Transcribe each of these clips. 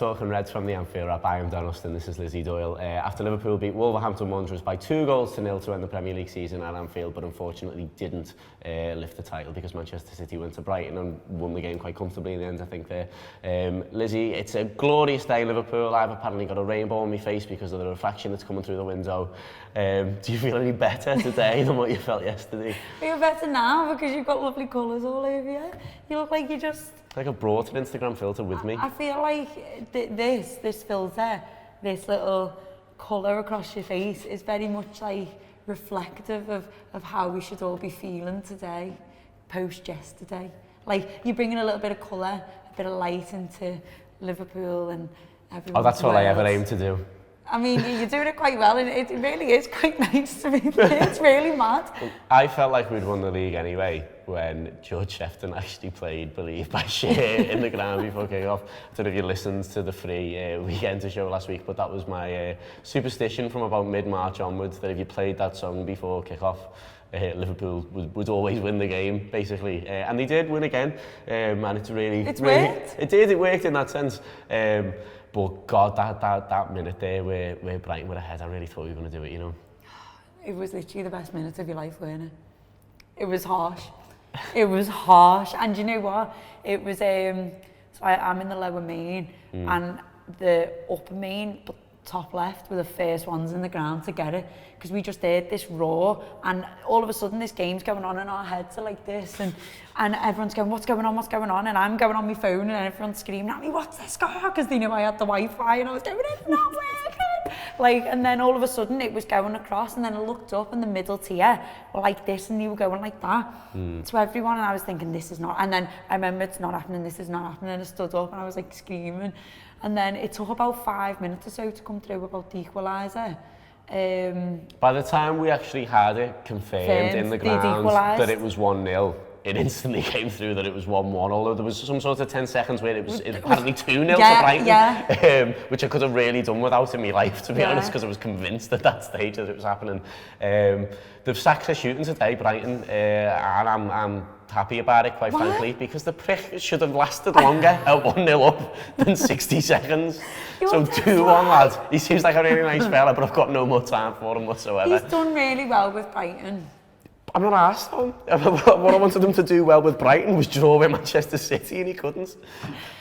talking Reds from the Anfield Wrap. I am Dan Austin, this is Lizzi, Doyle. After Liverpool beat Wolverhampton Wanderers by 2-0 to end the Premier League season at Anfield, but unfortunately didn't lift the title because Manchester City went to Brighton and won the game quite comfortably in the end, I think there. Lizzi, it's a glorious day in Liverpool. I've apparently got a rainbow on my face because of the reflection that's coming through the window. Do you feel any better today than what you felt yesterday? I feel better now because you've got lovely colours all over you. You look like you just... Like I brought an Instagram filter with me. I feel like this filter, this little colour across your face is very much like reflective of how we should all be feeling today, post yesterday. Like you're bringing a little bit of colour, a bit of light into Liverpool and everyone. Oh, that's all I ever aim to do. I mean, you're doing it quite well and it really is quite nice to be there. It's really mad. I felt like we'd won the league anyway when George Shefton actually played Believe by Cher in the ground before kick-off. I don't know if you listened to the free Weekend show last week, but that was my superstition from about mid-March onwards, that if you played that song before kick-off, Liverpool would always win the game, basically. And they did win again, and it's really... It's worked. It worked in that sense. But God, that minute there where Brighton were ahead, I really thought we were going to do it, you know. It was literally the best minute of your life, weren't it? It was harsh. It was harsh. And you know what? It was, so I'm in the lower main, and the upper main, but top left, were the first ones in the ground to get it. Because we just heard this roar, and all of a sudden this game's going on in our heads are like this, and everyone's going, what's going on? And I'm going on my phone, and everyone's screaming at me, what's this score? Because they knew I had the Wi-Fi, and I was going, it's not working. Like, and then all of a sudden it was going across, and then I looked up, and the middle tier were like this, and they were going like that to everyone, and I was thinking, this is not, and then I remember it's not happening, this is not happening, and I stood up, and I was like screaming, and then it took about 5 minutes or so to come through about the equaliser. By the time we actually had it confirmed in the ground that it was 1-0, it instantly came through that it was 1-1, although there was some sort of 10 seconds where it was apparently 2-0 to Brighton, which I could have really done without in my life, to be honest, because I was convinced at that stage that it was happening. They've sacked their shooting today, Brighton, and I'm happy about it, quite frankly, because the prick should have lasted longer at 1-0 up than 60 seconds. So 2-1, lad. He seems like a really nice fella, but I've got no more time for him whatsoever. He's done really well with Brighton. I'm not arsed on. What I wanted him to do well with Brighton was draw with Manchester City, and he couldn't.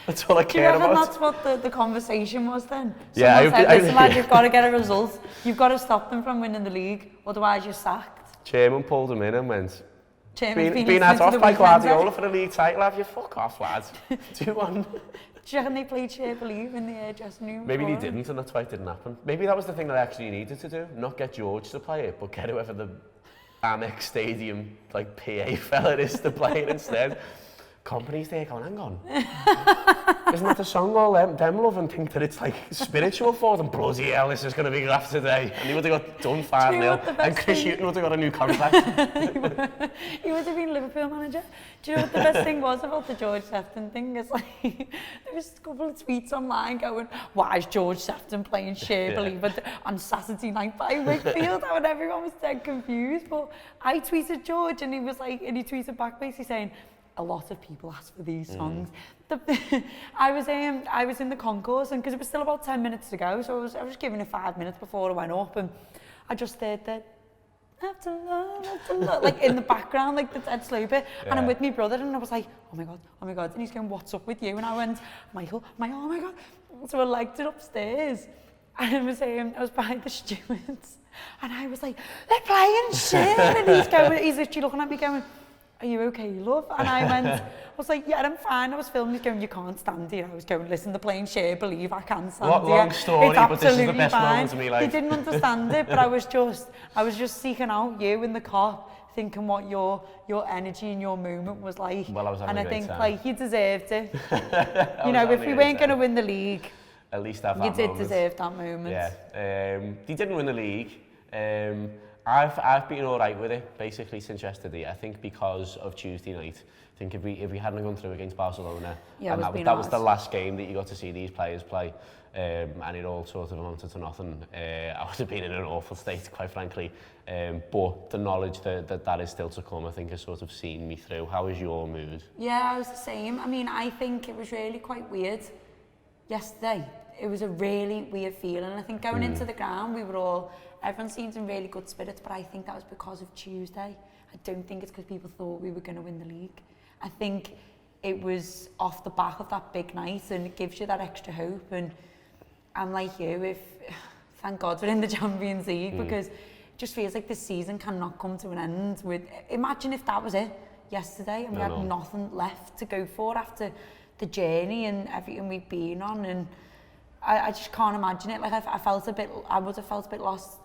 That's all I care about. That's what the conversation was then? Yeah, Someone said, listen, lad, you've got to get a result. You've got to stop them from winning the league, otherwise you're sacked. Chairman pulled him in and went, been had off by Guardiola for the league title, have you? Fuck off, lad. 2-1. Do you reckon they played Share Believe in the dressing room? Maybe they didn't, and that's why it didn't happen. Maybe that was the thing that I actually needed to do. Not get George to play it, but get whoever the Amex Stadium like PA fella is to play it instead. Company's there going, hang on. Isn't that the song all them love and think that it's like spiritual for them? Bloody hell, this is going to be graft today. And he would have got done 5-0. And Chris Hughton would have got a new contract. He would have been Liverpool manager. Do you know what the best thing was about the George Shefton thing? It's like, there was a couple of tweets online going, why is George Shefton playing Share Believe on Saturday night by Wakefield? And everyone was dead confused. But I tweeted George and he was like, and he tweeted back basically saying, a lot of people ask for these songs. I was in the concourse, and because it was still about 10 minutes to go, so I was giving it 5 minutes before I went up, and I just heard that after love, like in the background, like the dead slow bit, and I'm with my brother, and I was like, oh my god, and he's going, what's up with you? And I went, Michael, oh my god. So I legged it upstairs, and I was behind the stewards, and I was like, they're playing shit, and he's literally looking at me going, are you okay, love? And I was like, yeah, I'm fine. I was filming, he's going, you can't stand here. I was going, listen, they're playing Share Believe, I can't stand here. Long story, but this is the best moment of my life. They didn't understand it, but I was just seeking out you in the car, thinking what your energy and your moment was like. Well, I was having a great time. Like, you deserved it. You know, if we weren't going to win the league, at least have that moment. You did deserve that moment. Yeah. They didn't win the league. I've been all right with it basically since yesterday. I think because of Tuesday night. I think if we hadn't gone through against Barcelona, and that was the last game that you got to see these players play, and it all sort of amounted to nothing. I would have been in an awful state, quite frankly. But the knowledge that is still to come, I think, has sort of seen me through. How is your mood? Yeah, I was the same. I mean, I think it was really quite weird yesterday, it was a really weird feeling. I think going into the ground, everyone seemed in really good spirits, but I think that was because of Tuesday. I don't think it's because people thought we were going to win the league. I think it was off the back of that big night, and it gives you that extra hope. And I'm like you, thank God we're in the Champions League, because it just feels like this season cannot come to an end. Imagine if that was it yesterday, and we had nothing left to go for after the journey and everything we've been on, and I just can't imagine it. Like I would have felt a bit lost.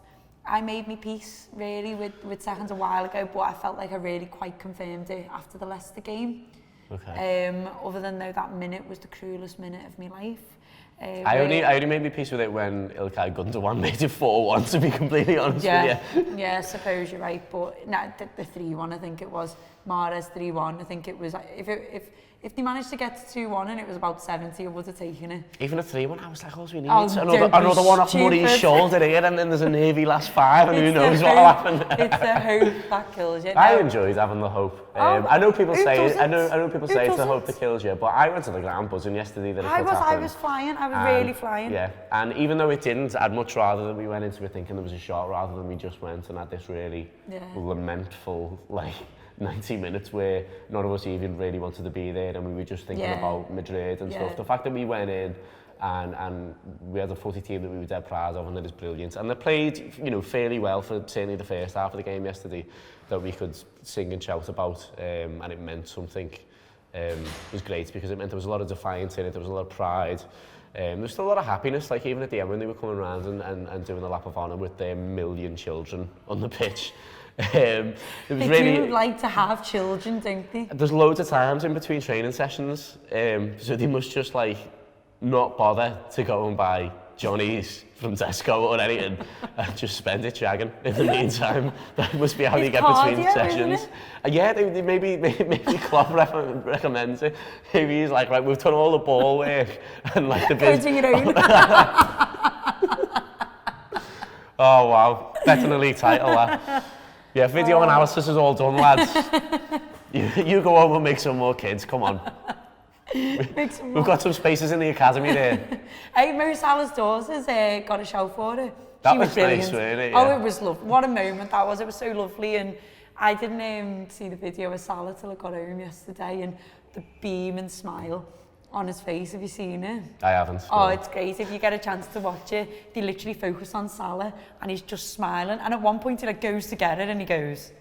I made me peace really with seconds a while ago, but I felt like I really quite confirmed it after the Leicester game. Okay. Other than though that minute was the cruelest minute of my life. I only made me peace with it when Ilkay Gundogan made it 4-1, to be completely honest with you. Yeah, I suppose you're right, but no, the 3-1 I think it was. Mahrez 3-1, I think it was. If they managed to get to 2-1 and it was about 70, I would have taken it. Even a 3-1, I was like, all we need is another one off Murray's shoulder here, and then there's a Navy last 5, and who knows what will happen. It's the hope that kills you. I enjoyed having the hope. I know people say it. I know people say it's the hope that kills you, but I went to the ground buzzing yesterday that it could happen. I was flying. I was really flying. Yeah, and even though it didn't, I'd much rather that we went into it thinking there was a shot rather than we just went and had this really lamentful 90 minutes where none of us even really wanted to be there, and we were just thinking about Madrid and stuff. The fact that we went in and we had a footy team that we were dead proud of, and that is brilliant. And they played, fairly well for certainly the first half of the game yesterday, that we could sing and shout about, and it meant something. It was great because it meant there was a lot of defiance in it, there was a lot of pride. There was still a lot of happiness, like even at the end when they were coming around and doing the lap of honour with their million children on the pitch. They do like to have children, don't they? There's loads of times in between training sessions, so they must just not bother to go and buy Johnny's from Tesco or anything and just spend it shagging in the meantime. That must be how they get between sessions. Yeah, they maybe Klopp recommends it. Maybe he's like, right, we've done all the ball work and the business. Your own. Oh wow, better than a league title that. Yeah, video analysis is all done, lads. you go home and make some more kids, come on. We've got some spaces in the academy there. Hey, Mo Salah's daughters got a shout for it. That was nice, wasn't it? Oh, it was lovely. What a moment that was. It was so lovely. And I didn't see the video of Salah till I got home yesterday, and the beam and smile on his face. Have you seen it? I haven't. Oh, it's great. If you get a chance to watch it, they literally focus on Salah and he's just smiling. And at one point he goes to get it and he goes,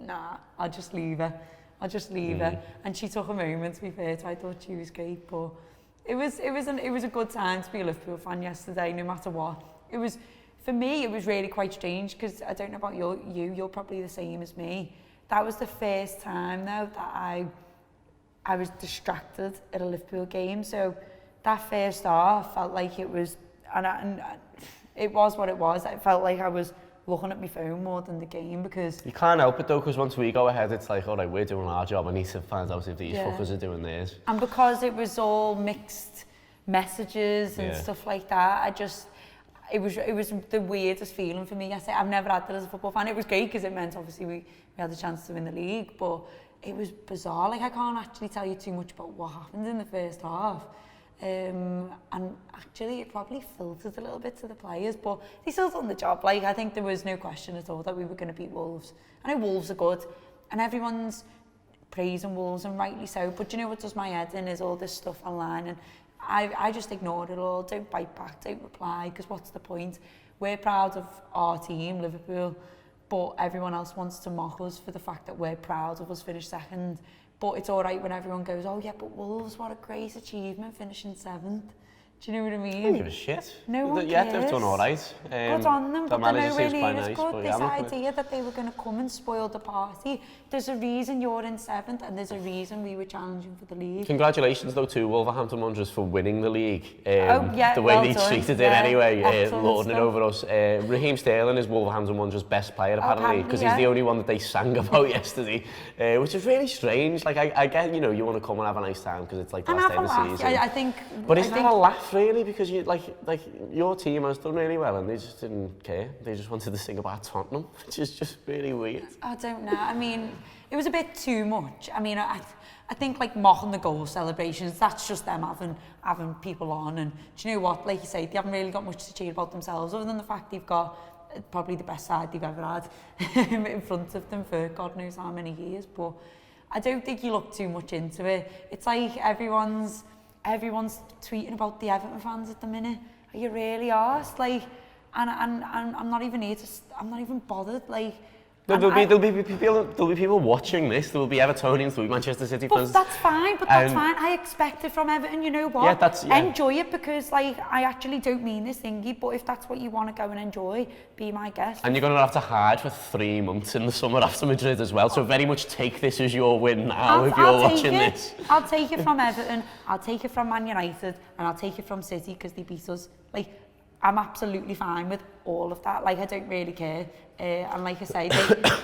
nah, I'll just leave her. And she took a moment, to be fair, so I thought she was great. But it was a good time to be a Liverpool fan yesterday, no matter what. For me, it was really quite strange, because I don't know about you're probably the same as me. That was the first time though that I was distracted at a Liverpool game, so that first half felt like it was, and it was what it was. I felt like I was looking at my phone more than the game, because... You can't help it though, because once we go ahead, it's like, all right, we're doing our job, I need to find out if these fuckers are doing theirs. And because it was all mixed messages and stuff like that, it was the weirdest feeling for me yesterday. I've never had that as a football fan. It was great because it meant obviously we had the chance to win the league, but it was bizarre. I can't actually tell you too much about what happened in the first half. And actually it probably filtered a little bit to the players, but they still done the job. I think there was no question at all that we were going to beat Wolves. I know Wolves are good, and everyone's praising Wolves, and rightly so, but you know what does my head in is all this stuff online, and I just ignored it all. Don't bite back, don't reply, because what's the point? We're proud of our team, Liverpool, but everyone else wants to mock us for the fact that we're proud of us finished second. But it's all right when everyone goes, oh yeah, but Wolves, what a great achievement, finishing 7th. Do you know what I mean? I don't give a shit. No one cares. Yeah, they've done all right. Good on them, but they're nowhere near as good. This yeah, idea that they were going to come and spoil the party. There's a reason you're in 7th, and there's a reason we were challenging for the league. Congratulations though to Wolverhampton Wanderers for winning the league. The way they treated it anyway, lording it over us. Raheem Sterling is Wolverhampton Wanderers' best player apparently, because he's the only one that they sang about yesterday, which is really strange. I get, you want to come and have a nice time because it's like the last day of the season. I think, but is that a laugh? laugh really because you like your team has done really well and they just didn't care. They just wanted to sing about Tottenham, which is just really weird. I don't know. I mean, it was a bit too much. I mean, I think like mocking the goal celebrations, that's just them having people on. And do you know what? Like you say, they haven't really got much to cheer about themselves other than the fact they've got probably the best side they've ever had in front of them for God knows how many years. But I don't think you look too much into it. It's like everyone's tweeting about the Everton fans at the minute. Are you really arsed? Like, and I'm not even here to. I'm not even bothered. Like, there'll be people watching this. There will be Evertonians, there will be Manchester City fans. But that's fine. I expect it from Everton. You know what? Yeah, enjoy it because, like, I actually don't mean this thingy. But if that's what you want to go and enjoy, be my guest. And you're going to have to hide for 3 months in the summer after Madrid as well. So very much take this as your win now if you're watching this. I'll take it from Everton. I'll take it from Man United, and I'll take it from City because they beat us. Like, I'm absolutely fine with all of that. Like, I don't really care. And like I say,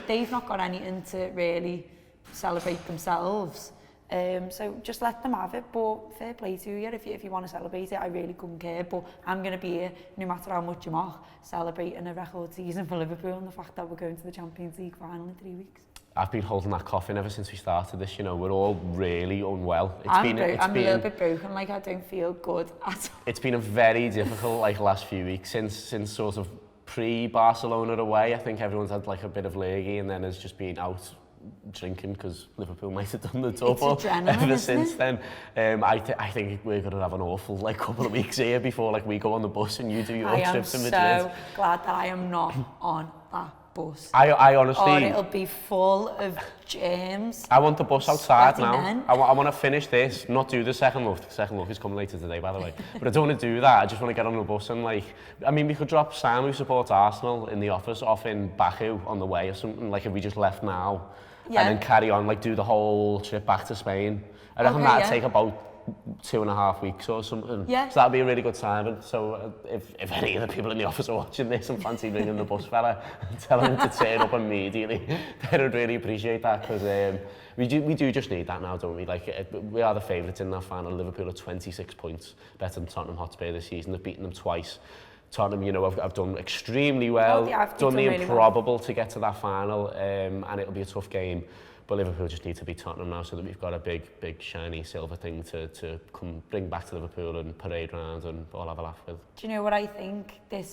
they've not got anything to really celebrate themselves. So just let them have it. But fair play to you. If you want to celebrate it, I really couldn't care. But I'm going to be here, no matter how much you mock, celebrating a record season for Liverpool and the fact that we're going to the Champions League final in 3 weeks. I've been holding that coffin ever since we started this. You know, we're all really unwell. I'm a little bit broken. Like, I don't feel good at all. It's been a very difficult last few weeks since sort of pre-Barcelona away. I think everyone's had like a bit of lurgy and then has just been out drinking because Liverpool might have done the double ever since then. I think we're going to have an awful couple of weeks here before we go on the bus and you do your trip to Madrid. I am so glad that I am not on that bus. I honestly... Or it'll be full of germs. I want the bus outside now. I want to finish this, not do the second look. The second look is coming later today, by the way. But I don't want to do that. I just want to get on the bus and I mean, we could drop Sam, who supports Arsenal, in the office off in Baku on the way or something, if we just left now. Yeah. And then carry on, do the whole trip back to Spain. I reckon that'd take about 2.5 weeks or something. Yeah. So that'd be a really good timing. So if any of the people in the office are watching this and fancy ringing the bus fella and telling him to turn up immediately, then I'd really appreciate that because we do just need that now, don't we? We are the favourites in that final. Liverpool are 26 points better than Tottenham Hotspur this season. They've beaten them twice. Tottenham, I've done extremely well, done the improbable to get to that final, and it'll be a tough game. But Liverpool just need to beat Tottenham now so that we've got a big, shiny silver thing to come bring back to Liverpool and parade around and all have a laugh with. Do you know what I think? I've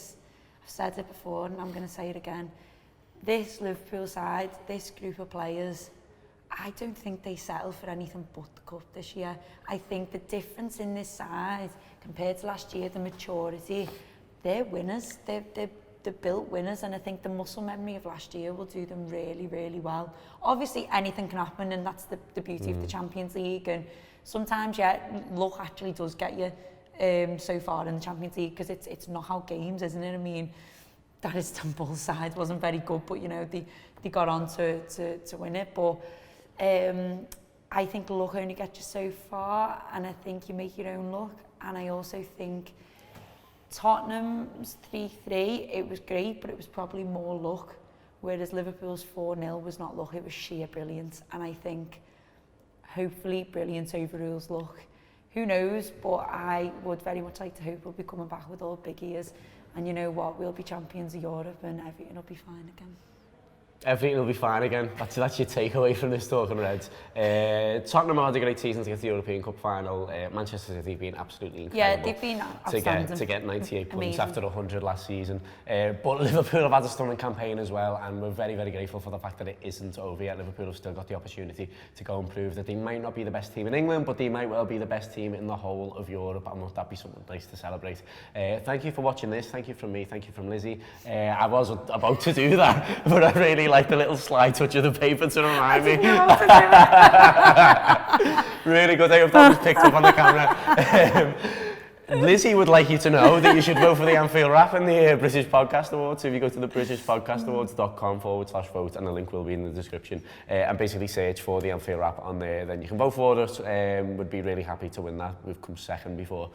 said it before and I'm going to say it again. This Liverpool side, this group of players, I don't think they settle for anything but the cup this year. I think the difference in this side compared to last year, the maturity, they're winners. They're built winners, and I think the muscle memory of last year will do them really, really well. Obviously, anything can happen, and that's the beauty of the Champions League. And sometimes, luck actually does get you so far in the Champions League because it's knockout games, isn't it? I mean, that Istanbul side wasn't very good, but they got on to win it. But I think luck only gets you so far, and I think you make your own luck. And I also think Tottenham's 3-3, it was great, but it was probably more luck, whereas Liverpool's 4-0 was not luck, it was sheer brilliance. And I think, hopefully, brilliance overrules luck. Who knows, but I would very much like to hope we'll be coming back with all big ears. And you know what, we'll be champions of Europe and everything will be fine again. Everything will be fine again. That's your takeaway from this Talking Reds. Tottenham had a great season to get to the European Cup final. Manchester City have been absolutely incredible. Yeah, they've been outstanding. To get 98 points after 100 last season. But Liverpool have had a stunning campaign as well, and we're very, very grateful for the fact that it isn't over yet. Liverpool have still got the opportunity to go and prove that they might not be the best team in England, but they might well be the best team in the whole of Europe, and won't that be something nice to celebrate? Thank you for watching this. Thank you from me. Thank you from Lizzie. I was about to do that, but I really like the little slide touch of the paper to remind me. Really good. I hope that was picked up on the camera. Lizzie would like you to know that you should vote for the Anfield Rap in the British Podcast Awards. So if you go to the BritishPodcastAwards.com/vote, and the link will be in the description, and basically search for the Anfield Rap on there, then you can vote for it. Would be really happy to win that. We've come second before,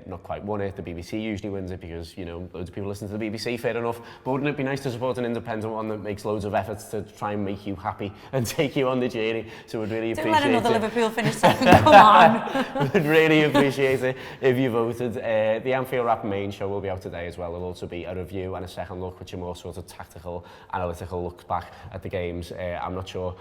not quite won it. The BBC usually wins it because, loads of people listen to the BBC, fair enough. But wouldn't it be nice to support an independent one that makes loads of efforts to try and make you happy and take you on the journey? So we'd really appreciate it. Don't let another Liverpool finish second, come on. We'd really appreciate it if you you voted. The Anfield Wrap main show will be out today as well. There'll also be a review and a second look, which are more sort of tactical, analytical looks back at the games. I'm not sure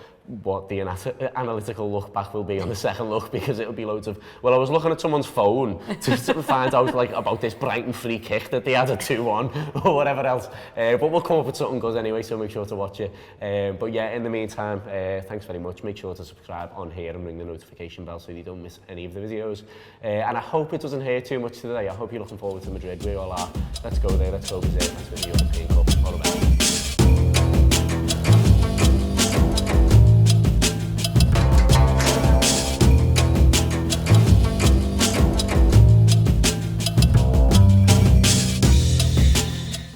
what the analytical look back will be on the second look, because it'll be loads of, well, I was looking at someone's phone to find out like about this Brighton free kick that they had at 2-1 or whatever else. But we'll come up with something good anyway, so make sure to watch it. But yeah, in the meantime, thanks very much. Make sure to subscribe on here and ring the notification bell so you don't miss any of the videos. And I hope it doesn't hurt too much today. I hope you're looking forward to Madrid. We all are. Let's go there. Let's go Brazil. Let's win the European Cup. All the best.